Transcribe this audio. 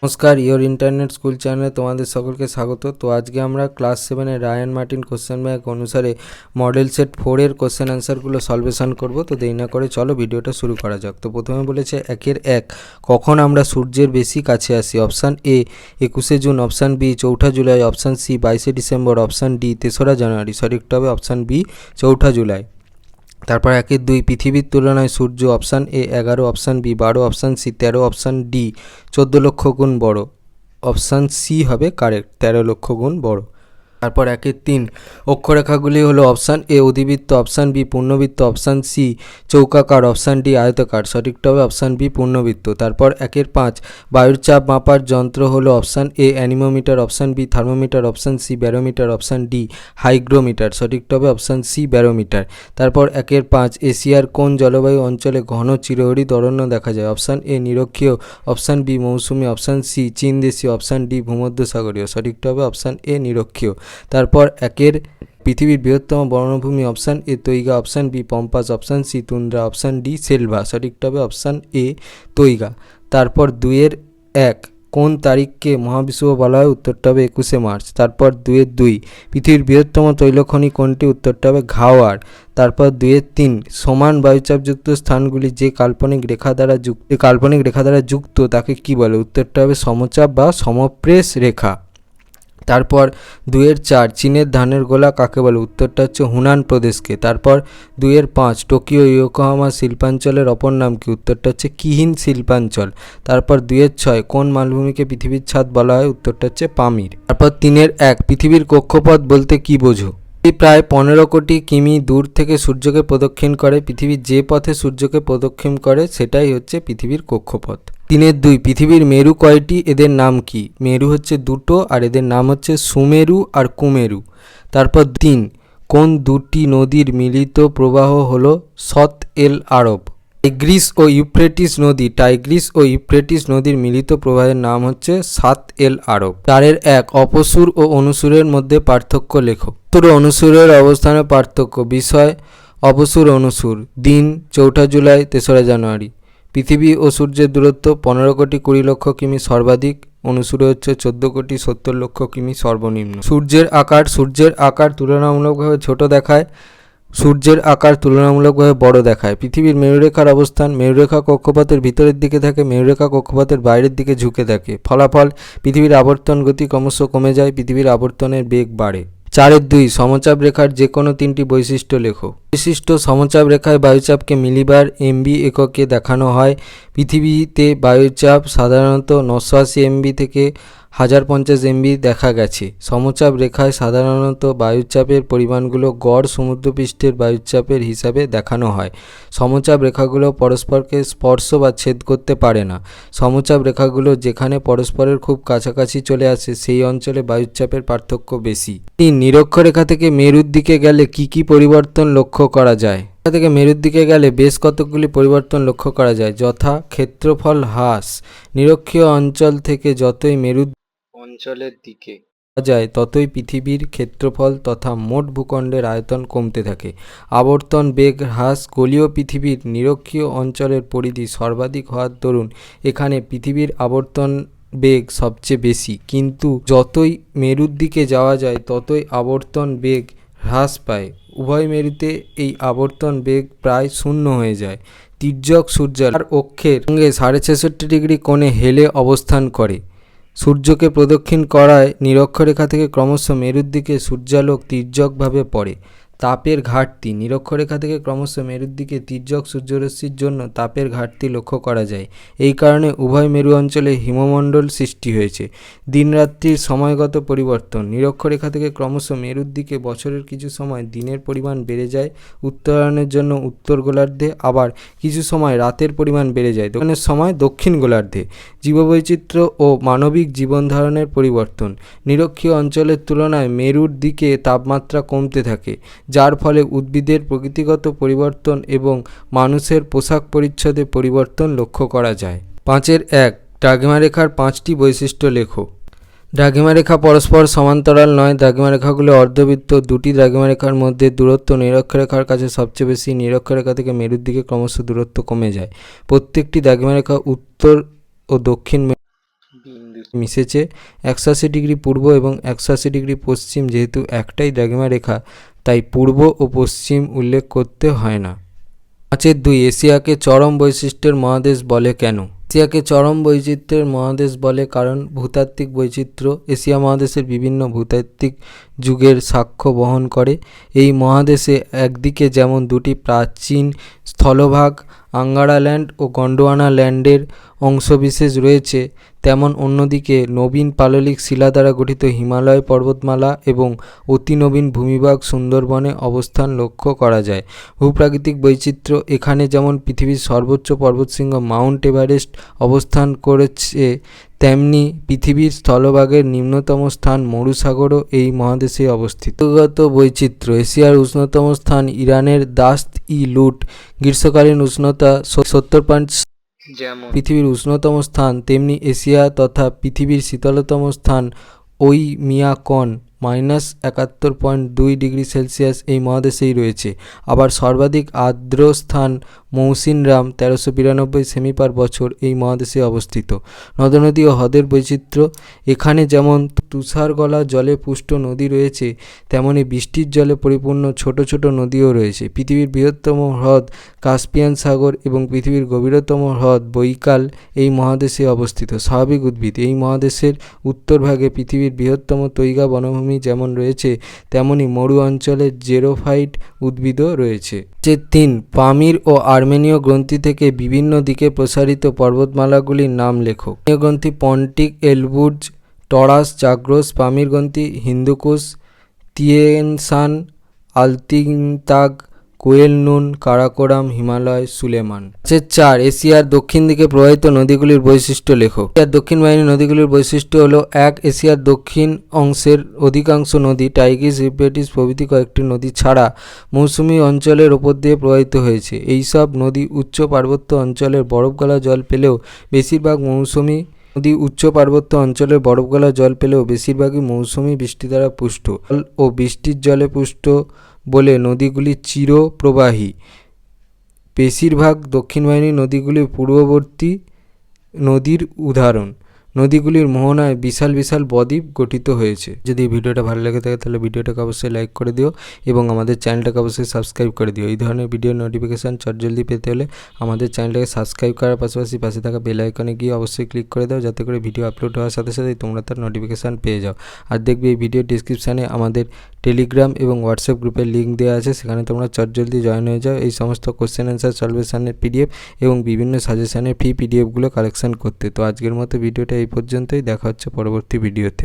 নমস্কার, your internet school চ্যানেলে তোমাদের সকলকে স্বাগত। তো আজকে আমরা ক্লাস 7-এর রায়ান মার্টিন কোশ্চেন ব্যাংক অনুসারে মডেল সেট 4-এর কোশ্চেন অ্যান্সারগুলো সলভেশন করব। তো দেরি না করে চলো ভিডিওটা শুরু করা যাক। তো প্রথমে বলেছে 1 কখন আমরা সূর্যের বেশি কাছে আসি? অপশান এ 21শে জুন, অপশান বি 4ঠা জুলাই, অপশান সি 22শে ডিসেম্বর, অপশান ডি 3রা জানুয়ারি। সঠিকটা হবে অপশান বি 4ঠা জুলাই। তারপর 1-2 পৃথিবীর তুলনায় সূর্য, option A 11, option B 12, option C 13, option D 14 লক্ষ গুণ বড়। অপশান সি হবে কারেক্ট, 13 লক্ষ গুণ বড়। তারপর 1-3 অক্ষরেখাগুলি হলো অপশান এ অধিবৃত্ত, অপশান বি পূর্ণবৃত্ত, অপশান সি চৌকাকার, অপশান ডি আয়তাকার। সঠিকটা হবে অপশান বি পূর্ণবৃত্ত। তারপর 1-5 বায়ুর চাপ মাপার যন্ত্র হলো option A anemometer, option B thermometer, option C barometer, option D hygrometer. সঠিকটা হবে অপশান সি ব্যারোমিটার। তারপর 1-5 এশিয়ার কোন জলবায়ু অঞ্চলে ঘন চিরহরিৎ অরণ্য দেখা যায়? অপশান এ নিরক্ষীয়, অপশান বি মৌসুমী, অপশান সি চীন দেশীয়, অপশান ডি ভূমধ্যসাগরীয়। সঠিকটা হবে অপশান এ নিরক্ষীয়। তারপর 1 পৃথিবীর বৃহত্তম বনভূমি, option A taiga, option B pampas, option C tundra, option D selva. সঠিকটা হবে অপশান এ তৈগা। তারপর 2-1 কোন তারিখকে মহাবিষুব বলা হয়? উত্তরটা হবে 21শে মার্চ। তারপর 2-2 পৃথিবীর বৃহত্তম তৈলখনি কোনটি? উত্তরটা হবে ঘাওয়ার। তারপর 2-3 সমান বায়ুচাপযুক্ত স্থানগুলি যে কাল্পনিক রেখা দ্বারা যুক্ত তাকে কি বলে? উত্তরটা হবে সমচাপ বা সমপ্রেস রেখা। তারপর 2-4 চীনের ধানের গোলা কাকে বলে? উত্তরটা হচ্ছে হুনান প্রদেশকে। তারপর 2-5 টোকিও ইয়োকোহামা শিল্পাঞ্চলের অপর নাম কি? উত্তরটা হচ্ছে কিহিন শিল্পাঞ্চল। তারপর 2-6 কোন মালভূমিকে পৃথিবীর ছাদ বলা হয়? উত্তরটা হচ্ছে পামির। তারপর 3-1 পৃথিবীর কক্ষপথ বলতে কি বোঝো? প্রায় 15 কোটি কিমি দূর থেকে সূর্যকে প্রদক্ষিণ করে। পৃথিবীর যে পথে সূর্যকে প্রদক্ষিণ করে সেটাই হচ্ছে পৃথিবীর কক্ষপথ। 3-2 পৃথিবীর মেরু কয়টি? এদের নাম কি? মেরু হচ্ছে দুটো আর এদের নাম হচ্ছে সুমেরু আর কুমেরু। তারপর 3 কোন দুটি নদীর মিলিত প্রবাহ হলো সৎ এল আরব? টাইগ্রিস ও ইউফ্রেটিস নদীর মিলিত প্রবাহের নাম হচ্ছে সাত এল আরব। 4-1 অপসুর ও অনুসুরের মধ্যে পার্থক্য লেখো। অপসুর ও অনুসুরের অবস্থানের পার্থক্য। বিষয় অপসুর অনুসুর। দিন 4ঠা জুলাই 3রা জানুয়ারি। পৃথিবী ও সূর্যের দূরত্ব 15 কোটি 20 লক্ষ কিমি সর্বাধিক, অনুসুরে হচ্ছে 14 কোটি 70 লক্ষ কিমি সর্বনিম্ন। সূর্যের আকার তুলনামূলকভাবে ছোট দেখায়, সূর্যের আকার তুলনামূলকভাবে বড় দেখায়। পৃথিবীর মেরুরেখার অবস্থান। মেরুরেখা কক্ষপথের ভিতরের দিকে থাকে, মেরুরেখা কক্ষপথের বাইরের দিকে ঝুঁকে থাকে। ফলাফল পৃথিবীর আবর্তন গতি ক্রমশ কমে যায়, পৃথিবীর আবর্তনের বেগ বাড়ে। 4-2 সমচাপ রেখার যে কোনো 3টি বৈশিষ্ট্য লেখো। বৈশিষ্ট্য সমচাপ রেখায় বায়ুচাপকে মিলিবার এমবি এককে দেখানো হয়। পৃথিবীতে বায়ুচাপ সাধারণত 980 এমবি থেকে 1050 এমবি দেখা গেছে। সমচাপ রেখায় সাধারণত বায়ুচাপের পরিমাণগুলো গড় সমুদ্রপৃষ্ঠের বায়ুচাপের হিসাবে দেখানো হয়। সমচাপ রেখাগুলো পরস্পরকে স্পর্শ বা ছেদ করতে পারে না। সমচাপ রেখাগুলো যেখানে পরস্পরের খুব কাছাকাছি চলে আসে সেই অঞ্চলে বায়ুচাপের পার্থক্য বেশি। নিরক্ষরেখা থেকে মেরুর দিকে গেলে কি কি পরিবর্তন লক্ষ্য করা যায়? থেকে মেরুর দিকে গেলে বেশ কতকগুলি পরিবর্তন লক্ষ্য করা যায়, যথা ক্ষেত্রফল হ্রাস। নিরক্ষীয় অঞ্চল থেকে যতই মেরু অঞ্চলের দিকে যায় ততই পৃথিবীর ক্ষেত্রফল তথা মোট ভূখণ্ডের আয়তন কমতে থাকে। আবর্তন বেগ হ্রাস। গোলীয় পৃথিবীর নিরক্ষীয় অঞ্চলের পরিধি সর্বাধিক হওয়ার দরুন এখানে পৃথিবীর আবর্তন বেগ সবচেয়ে বেশি, কিন্তু যতই মেরুর দিকে যাওয়া যায় ততই আবর্তন বেগ হ্রাস পায়। উভয় মেরুতে এই আবর্তন বেগ প্রায় শূন্য হয়ে যায়। তির্যক সূর্যালোক অক্ষের সঙ্গে 66.5 ডিগ্রি কোণে হেলে অবস্থান করে। সূর্যকে প্রদক্ষিণ করায় নিরক্ষরেখা থেকে ক্রমশ মেরুর দিকে সূর্যালোক তির্যকভাবে পড়ে। তাপের ঘাটতি। নিরক্ষরেখা থেকে ক্রমশ মেরুর দিকে তির্যক সূর্যরশ্মির জন্য তাপের ঘাটতি লক্ষ্য করা যায়। এই কারণে উভয় মেরু অঞ্চলে হিমমণ্ডল সৃষ্টি হয়েছে। দিনরাত্রির সময়গত পরিবর্তন। নিরক্ষরেখা থেকে ক্রমশ মেরুর দিকে বছরের কিছু সময় দিনের পরিমাণ বেড়ে যায় উত্তরায়ণের জন্য উত্তর গোলার্ধে, আবার কিছু সময় রাতের পরিমাণ বেড়ে যায় দক্ষিণের সময় দক্ষিণ গোলার্ধে। জীববৈচিত্র্য ও মানবিক জীবনধারণের পরিবর্তন। নিরক্ষীয় অঞ্চলের তুলনায় মেরুর দিকে তাপমাত্রা কমতে থাকে, যার ফলে উদ্ভিদের প্রকৃতিগত পরিবর্তন এবং মানুষের পোশাক পরিচ্ছদে পরিবর্তন লক্ষ্য করা যায়। 5-1 দ্রাঘিমারেখার 5টি বৈশিষ্ট্য লেখো। দ্রাঘিমারেখা পরস্পর সমান্তরাল নয়। দ্রাঘিমারেখাগুলো অর্ধবৃত্ত। 2টি দ্রাঘিমারেখার মধ্যে দূরত্ব নিরক্ষরেখার কাছে সবচেয়ে বেশি। নিরক্ষরেখা থেকে মেরুর দিকে ক্রমশ দূরত্ব কমে যায়। প্রত্যেকটি দ্রাঘিমারেখা উত্তর ও দক্ষিণ মিশেছে। 180 ডিগ্রি পূর্ব এবং 180 ডিগ্রি পশ্চিম যেহেতু একটাই দ্রাঘিমা রেখা, তাই পূর্ব ও পশ্চিম উল্লেখ করতে হয় না। 5.2 এশিয়াকে চরম বৈশিষ্ট্যের মহাদেশ বলে কেন? এশিয়াকে চরম বৈচিত্র্যের মহাদেশ বলে কারণ ভূতাত্ত্বিক বৈচিত্র্য এশিয়া মহাদেশের বিভিন্ন ভূতাত্ত্বিক যুগের সাক্ষ্য বহন করে। এই মহাদেশে একদিকে যেমন দুটি প্রাচীন স্থলভাগ আঙ্গারা ল্যান্ড ও গন্ডোয়ানা ল্যান্ডের অংশবিশেষ রয়েছে, তেমন অন্যদিকে নবীন পাললিক শিলা দ্বারা গঠিত হিমালয় পর্বতমালা এবং অতিনবীন ভূমিভাগ সুন্দরবনে অবস্থান লক্ষ্য করা যায়। ভূপ্রাকৃতিক বৈচিত্র্য এখানে যেমন পৃথিবীর সর্বোচ্চ পর্বতশৃঙ্গ মাউন্ট এভারেস্ট অবস্থান করেছে, তেমনি পৃথিবীর স্থলভাগের নিম্নতম স্থান মরুসাগরও এই মহাদেশে অবস্থিত। ঋতুগত বৈচিত্র্য এশিয়ার উষ্ণতম স্থান ইরানের দাস্ত-ই-লুট গ্রীষ্মকালীন উষ্ণতা 70 যেমন পৃথিবীর উষ্ণতম স্থান, তেমনি এশিয়া তথা পৃথিবীর শীতলতম স্থান ওইমিয়াকন -71.2 ডিগ্রি সেলসিয়াস এই মহাদেশেই রয়েছে। আবার সর্বাধিক আর্দ্র স্থান মৌসিনরাম 1392 সেমি পার বছর এই মহাদেশে অবস্থিত। নদনদী ও হ্রদের বৈচিত্র্য এখানে যেমন তুষারগলা জলে পুষ্ট নদী রয়েছে, তেমনি বৃষ্টির জলে পরিপূর্ণ ছোট ছোট নদীও রয়েছে। পৃথিবীর বৃহত্তম হ্রদ কাস্পিয়ান সাগর এবং পৃথিবীর গভীরতম হ্রদ বৈকাল এই মহাদেশে অবস্থিত। স্বাভাবিক উদ্ভিদ এই মহাদেশের উত্তরভাগে পৃথিবীর বৃহত্তম তৈগা বনভূমি যেমন রয়েছে, তেমনি মরু অঞ্চলে জেরোফাইট উদ্ভিদও রয়েছে। 3 পামির ও আর্মেনীয় গ্রন্থি থেকে বিভিন্ন দিকে প্রসারিত পর্বতমালাগুলির নাম লেখো। আর্মেনীয় গ্রন্থি পন্টিক, এলবুর্জ, টরাস, জাগ্রস। পামির গ্রন্থি হিন্দুকুশ, তিয়েনশান, আলতিংতাগ, কোয়েল নুন, কারাকোরাম, হিমালয়, সুলেমান। 4 এশিয়ার দক্ষিণ দিকে প্রবাহিত নদীগুলির বৈশিষ্ট্য লেখো। এশিয়ার দক্ষিণ বাহিনী নদীগুলির বৈশিষ্ট্য হলো: 1 এশিয়ার দক্ষিণ অংশের অধিকাংশ নদী টাইগ্রিস, ইউফ্রেটিস প্রভৃতি কয়েকটি নদী ছাড়া মৌসুমী অঞ্চলের ওপর দিয়ে প্রবাহিত হয়েছে। এইসব নদী উচ্চ পার্বত্য অঞ্চলের বরফগলা জল পেলেও বেশিরভাগই মৌসুমী বৃষ্টি দ্বারা পুষ্ট ও বৃষ্টির জলে পুষ্ট বলে নদীগুলি চিরপ্রবাহী। বেশিরভাগ দক্ষিণ বাহিনী নদীগুলি পূর্ববর্তী নদীর উদাহরণ। নদীগুলির মোহনায় বিশাল বিশাল বদ্বীপ গঠিত হয়েছে। যদি ভিডিওটা ভালো লেগে থাকে তাহলে ভিডিওটাকে অবশ্যই লাইক করে দিও এবং আমাদের চ্যানেলটাকে অবশ্যই সাবস্ক্রাইব করে দিও। এই ধরনের ভিডিও নোটিফিকেশান চটজলদি পেতে হলে আমাদের চ্যানেলটাকে সাবস্ক্রাইব করার পাশাপাশি পাশে থাকা বেল আইকনে গিয়ে অবশ্যই ক্লিক করে দাও, যাতে করে ভিডিও আপলোড হওয়ার সাথে সাথেই তোমরা তার নোটিফিকেশান পেয়ে যাও। আর দেখবে এই ভিডিও ডিসক্রিপশানে আমাদের টেলিগ্রাম এবং হোয়াটসঅ্যাপ গ্রুপের লিঙ্ক দেওয়া আছে, সেখানে তোমরা চটজলদি জয়েন হয়ে যাও এই সমস্ত কোশ্চেন অ্যান্সার সলভেশনের পিডিএফ এবং বিভিন্ন সাজেশনের ফ্রি পিডিএফগুলো কালেকশান করতে। তো আজকের মতো ভিডিওটা এই পর্যন্তই, দেখা হচ্ছে পরবর্তী ভিডিওতে।